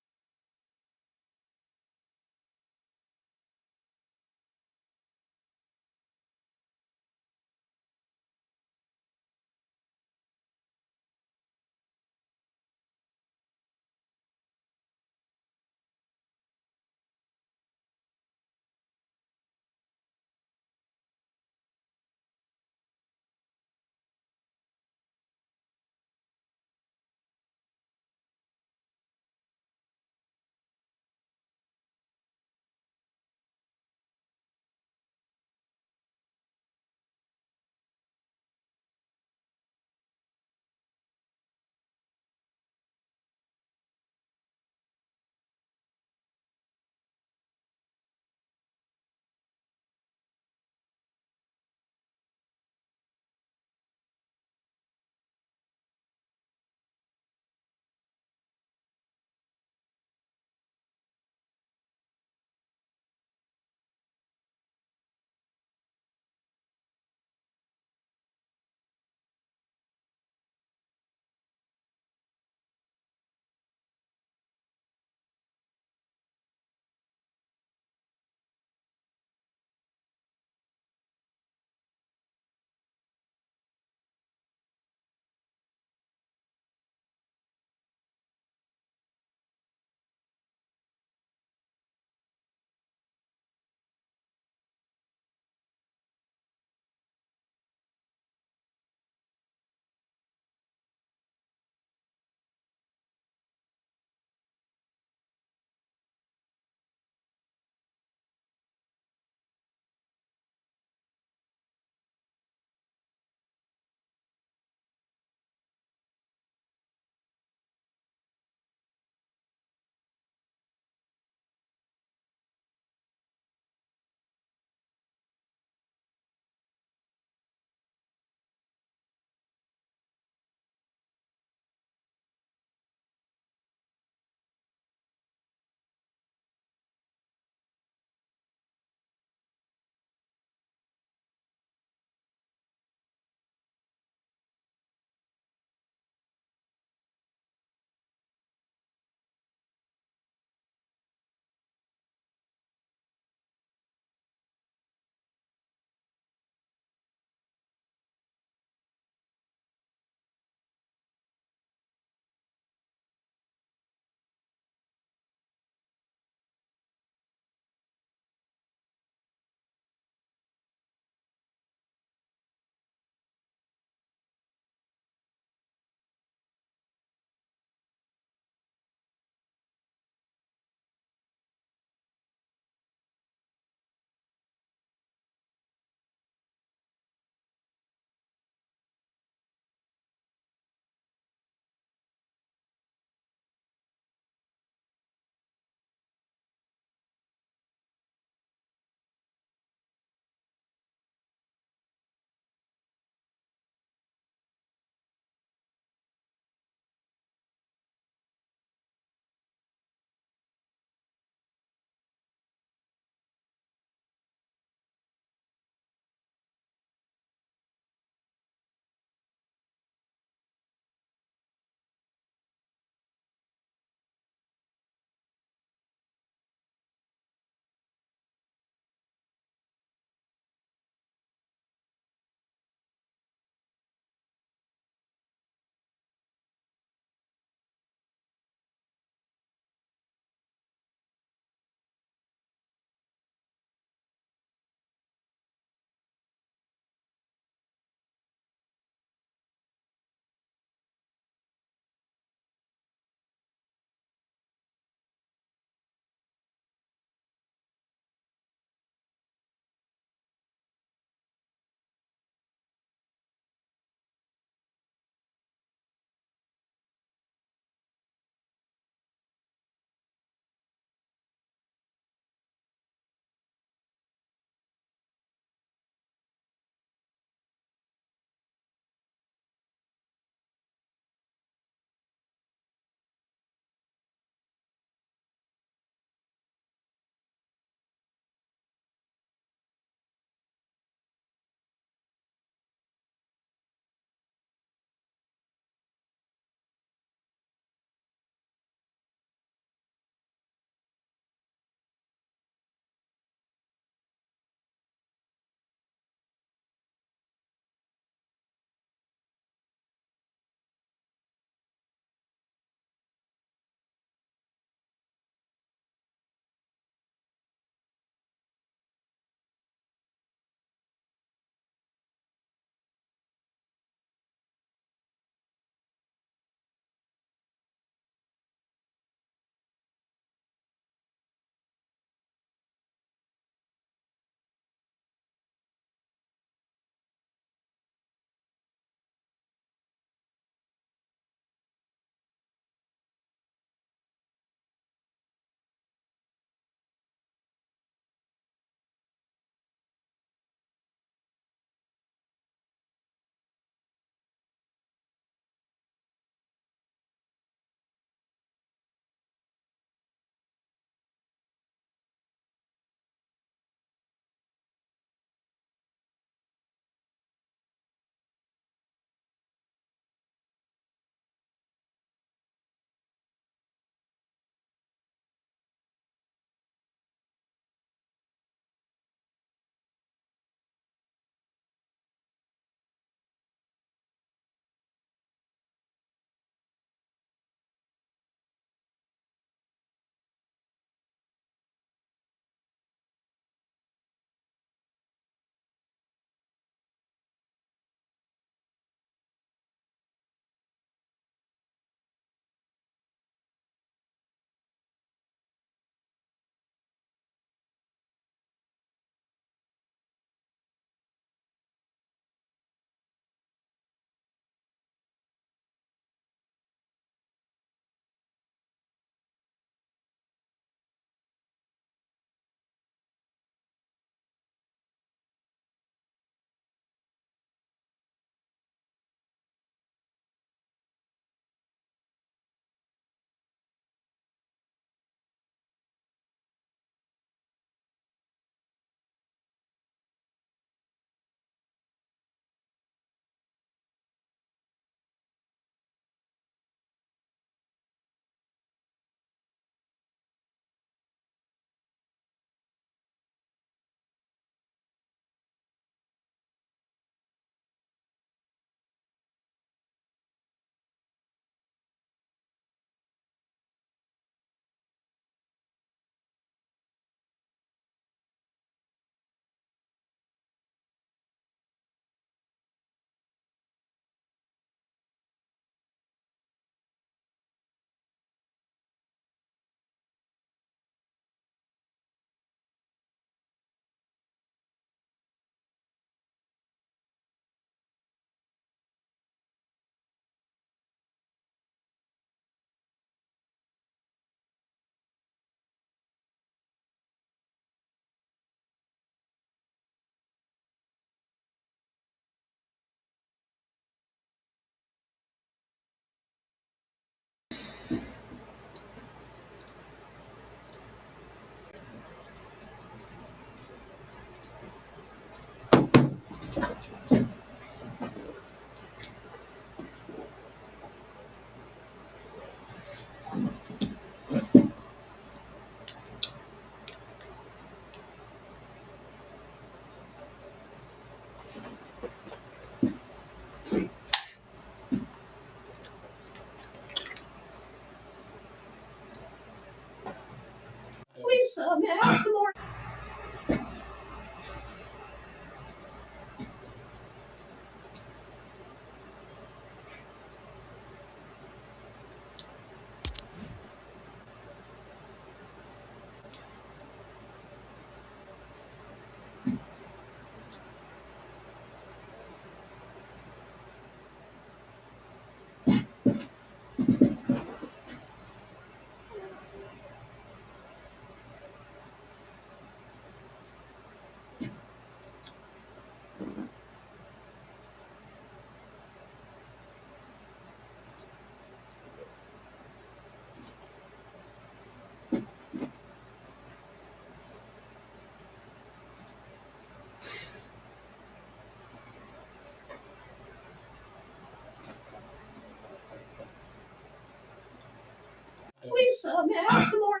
S5: Lisa, may I have some more?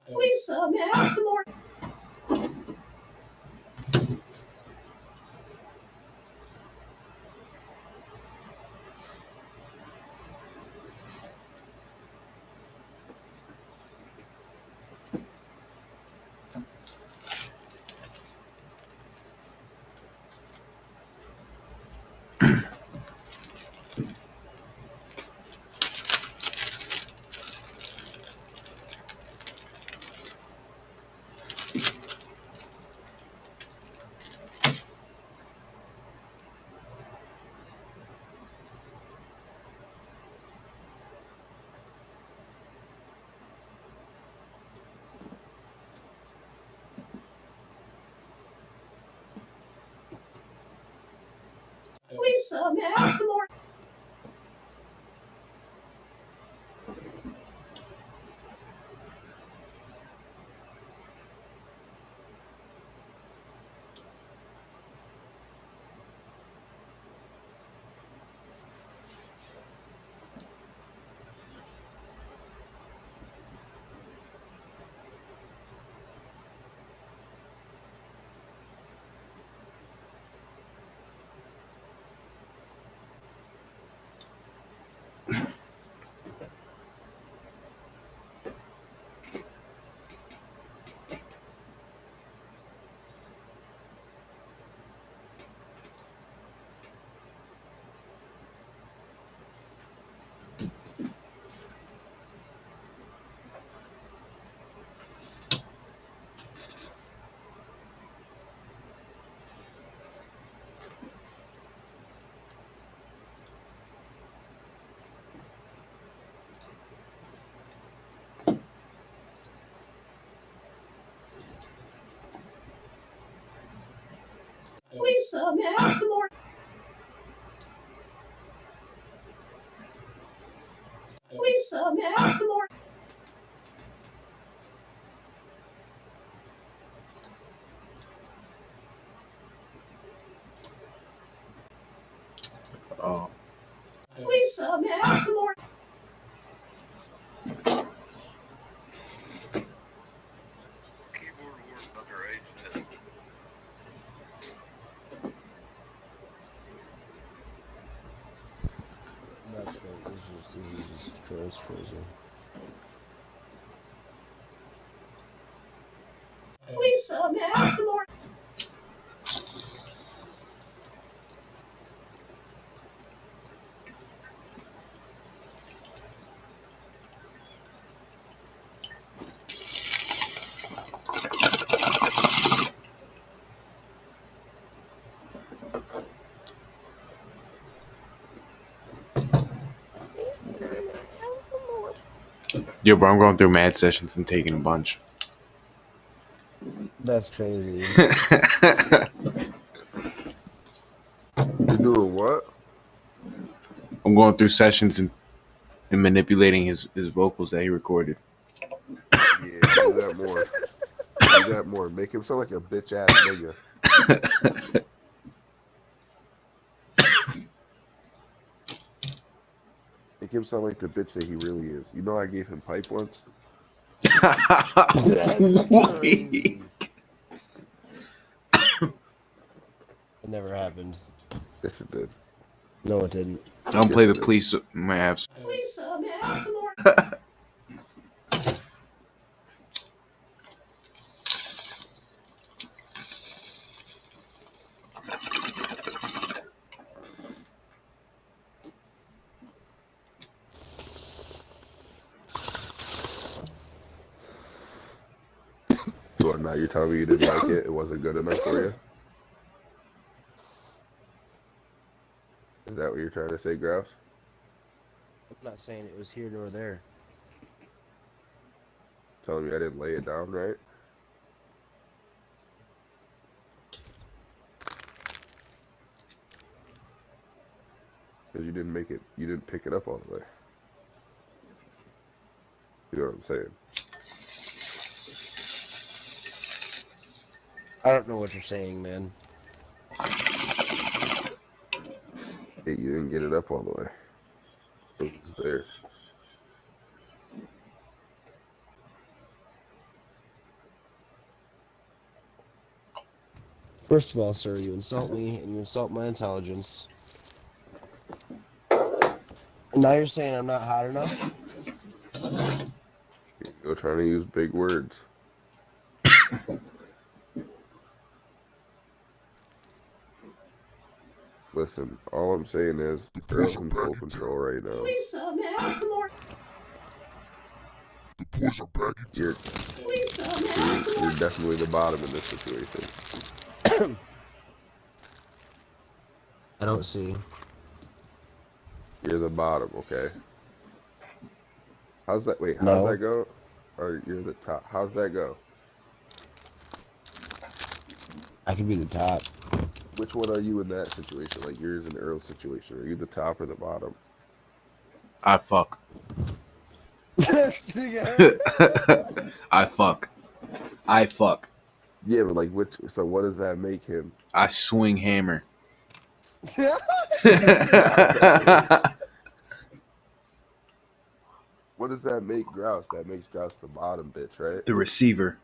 S5: Lisa, may I have some more? Lisa, may I have some more? add some more. Please add some more.
S1: Oh,
S5: Please add some more.
S2: Keyboard warp underage.
S3: That's great. This is just crazy.
S5: Please add some more.
S1: yo, bro, I'm going through mad sessions and taking a bunch.
S3: That's crazy.
S2: You're doing what?
S1: I'm going through sessions and manipulating his vocals that he recorded.
S2: Yeah, do that more. Do that more. Make him sound like a bitch ass nigga. Make him sound like the bitch that he really is. You know I gave him pipe once?
S3: That's crazy. It never happened.
S2: Yes, it did.
S3: No, it didn't.
S1: Don't play
S2: Yes,
S1: the
S2: it is.
S1: police. My abs.
S5: Please add some more.
S2: So now you're telling me you didn't like it? It wasn't good enough for you? Is that what you're trying to say, Grouse?
S3: I'm not saying it was here nor there.
S2: Telling me I didn't lay it down right? Because you didn't make it, you didn't pick it up all the way. You know what I'm saying?
S3: I don't know what you're saying, man.
S2: Hey, you didn't get it up all the way. It was there.
S3: First of all, sir, you insult me and you insult my intelligence. And now you're saying I'm not hot enough?
S2: You're trying to use big words. Listen, all I'm saying is Earl's in full control right now.
S5: Please add some more.
S2: You're
S5: Please add some more.
S2: you're definitely the bottom in this situation.
S3: I don't see.
S2: You're the bottom, okay? How's that? Wait, how's
S3: No.
S2: that go? Or you're the top? How's that go?
S3: I could be the top.
S2: Which one are you in that situation? Like yours and Earl's situation? Are you the top or the bottom?
S1: I fuck. I fuck. I fuck.
S2: Yeah, but like which? So what does that make him?
S1: I swing hammer.
S2: What does that make Grouse? That makes Grouse the bottom bitch, right?
S1: The receiver.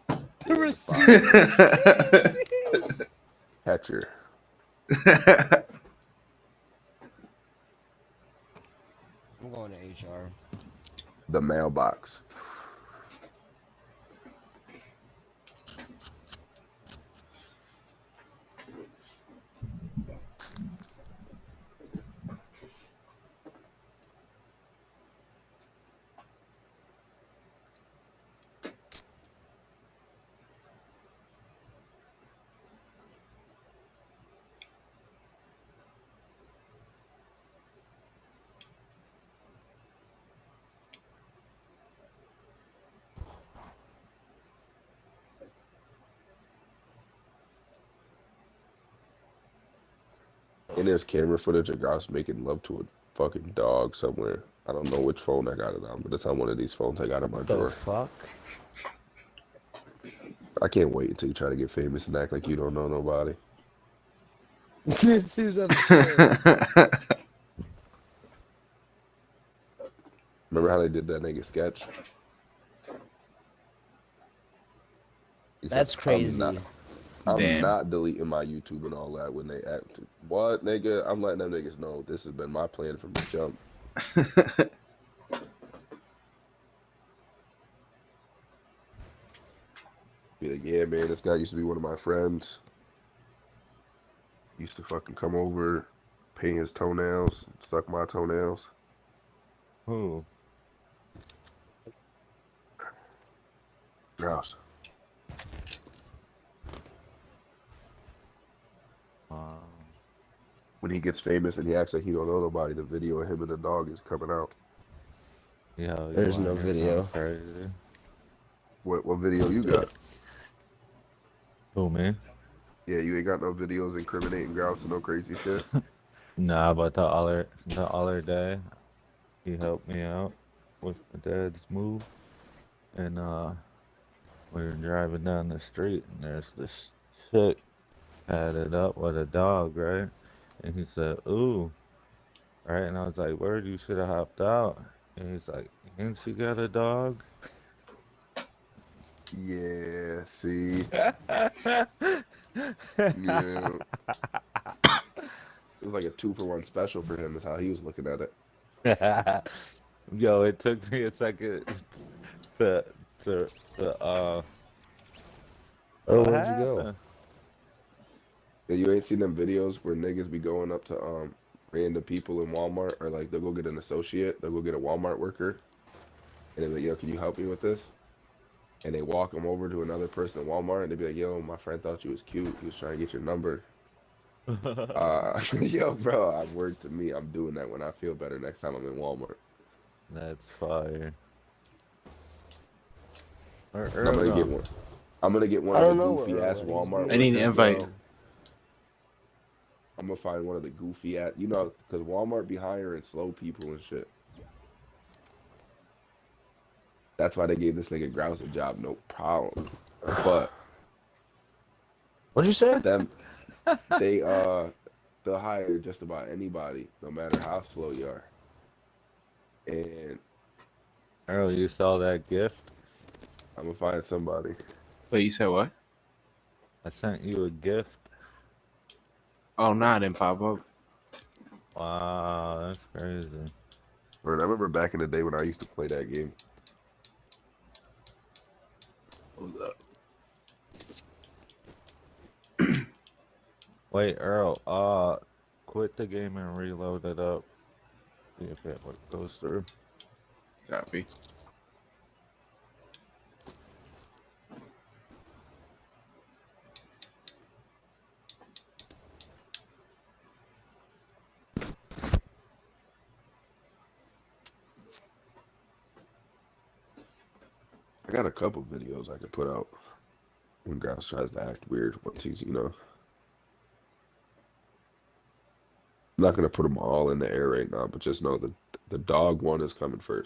S3: The receiver.
S2: Catcher.
S3: I'm going to HR.
S2: The mailbox. And there's camera footage of Grouse making love to a fucking dog somewhere. I don't know which phone I got it on, but it's on one of these phones I got in my
S3: What the
S2: drawer.
S3: fuck?
S2: I can't wait until you try to get famous and act like you don't know nobody.
S3: This is absurd.
S2: Remember how they did that nigga sketch? He said,
S3: That's crazy.
S2: I'm
S1: Damn.
S2: not deleting my YouTube and all that when they act. What, nigga? I'm letting them niggas know this has been my plan from the jump. Be like, yeah, man, this guy used to be one of my friends. Used to fucking come over, paint his toenails, suck my toenails.
S4: Who?
S2: Grouse. When he gets famous and he acts like he don't know nobody, the video of him and the dog is coming out.
S4: Yo,
S3: There's no
S4: wanna hear
S3: video.
S4: something crazy?
S2: What video you got?
S4: Who, me?
S2: Yeah, you ain't got no videos incriminating Grouse and no crazy shit.
S4: Nah, but the other day, he helped me out with my dad's move, and we were driving down the street, and there's this chick had it up with a dog, right? And he said, "Ooh," right? And I was like, "Word, you should have hopped out." And he's like, "Ain't she got a dog?"
S2: Yeah, see. Yeah. It was like a 2-for-1 special for him is how he was looking at it.
S4: Yo, it took me a second to
S3: Oh,
S4: what
S3: where'd you go?
S4: happened?
S2: Yeah, you ain't seen them videos where niggas be going up to random people in Walmart, or like they'll go get an associate, they'll go get a Walmart worker, and they're like, yo, can you help me with this? And they walk them over to another person at Walmart, and they be like, yo, my friend thought you was cute, he was trying to get your number. Yo, bro, I've worked to me. I'm doing that when I feel better next time I'm in Walmart.
S4: That's fire. Where
S2: And I'm gonna
S4: Earl
S2: get
S4: go?
S2: one. I'm gonna get one
S3: I
S2: of
S3: don't
S2: the
S3: know where
S2: goofy
S3: Earl
S2: ass
S3: went.
S2: Walmart.
S1: I need an
S2: workers,
S1: invite.
S2: bro. I'm gonna find one of the goofy ass, you know, because Walmart be hiring slow people and shit. That's why they gave this nigga Grouse a job, no problem. But
S3: What'd you say?
S2: them, they'll hire just about anybody, no matter how slow you are. And
S4: Earl, you saw that gift?
S2: I'm gonna find somebody.
S1: Wait, you said what?
S4: I sent you a gift.
S1: Oh, nah, it didn't pop up.
S4: Wow, that's crazy.
S2: Or I remember back in the day when I used to play that game.
S1: Hold up.
S4: Wait, Earl, quit the game and reload it up. See if it goes through.
S1: Copy.
S2: I got a couple videos I could put out when Grouse tries to act weird once he's, you know. I'm not gonna put them all in the air right now, but just know that the dog one is coming first.